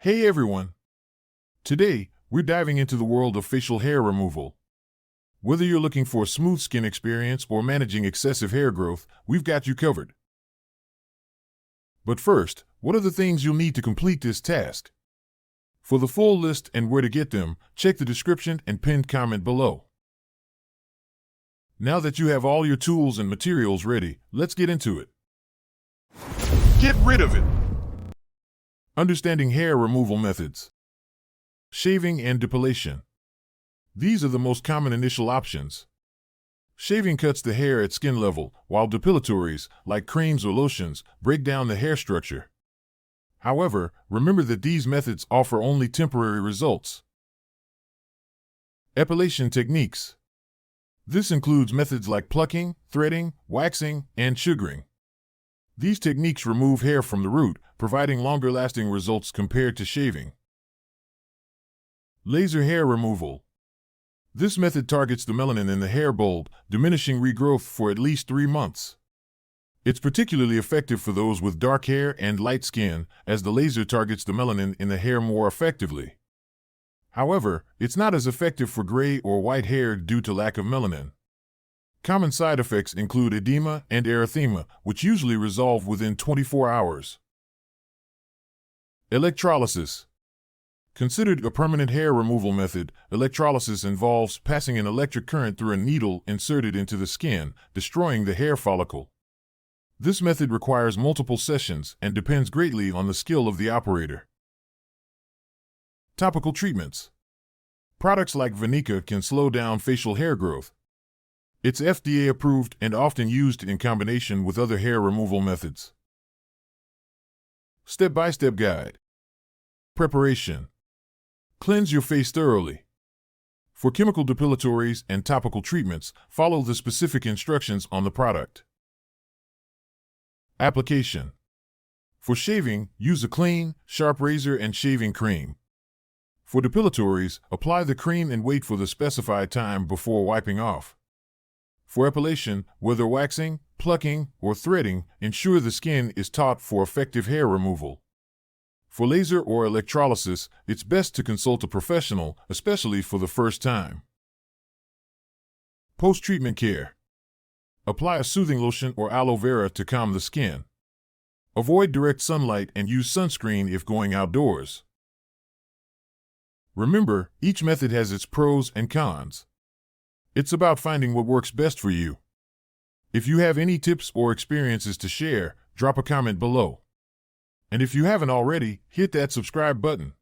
Hey everyone! Today, we're diving into the world of facial hair removal. Whether you're looking for a smooth skin experience or managing excessive hair growth, we've got you covered. But first, what are the things you'll need to complete this task? For the full list and where to get them, check the description and pinned comment below. Now that you have all your tools and materials ready, let's get into it. Get rid of it! Understanding hair removal methods. Shaving and depilation. These are the most common initial options. Shaving cuts the hair at skin level, while depilatories, like creams or lotions, break down the hair structure. However, remember that these methods offer only temporary results. Epilation techniques. This includes methods like plucking, threading, waxing, and sugaring. These techniques remove hair from the root, providing longer-lasting results compared to shaving. Laser hair removal. This method targets the melanin in the hair bulb, diminishing regrowth for at least 3 months. It's particularly effective for those with dark hair and light skin, as the laser targets the melanin in the hair more effectively. However, it's not as effective for gray or white hair due to lack of melanin. Common side effects include edema and erythema, which usually resolve within 24 hours. Electrolysis. Considered a permanent hair removal method, electrolysis involves passing an electric current through a needle inserted into the skin, destroying the hair follicle. This method requires multiple sessions and depends greatly on the skill of the operator. Topical treatments. Products like Vaniqa can slow down facial hair growth. It's FDA approved and often used in combination with other hair removal methods. Step-by-step guide. Preparation. Cleanse your face thoroughly. For chemical depilatories and topical treatments, follow the specific instructions on the product. Application. For shaving, use a clean, sharp razor and shaving cream. For depilatories, apply the cream and wait for the specified time before wiping off. For epilation, whether waxing, plucking, or threading, ensure the skin is taut for effective hair removal. For laser or electrolysis, it's best to consult a professional, especially for the first time. Post-treatment care. Apply a soothing lotion or aloe vera to calm the skin. Avoid direct sunlight and use sunscreen if going outdoors. Remember, each method has its pros and cons. It's about finding what works best for you. If you have any tips or experiences to share, drop a comment below. And if you haven't already, hit that subscribe button.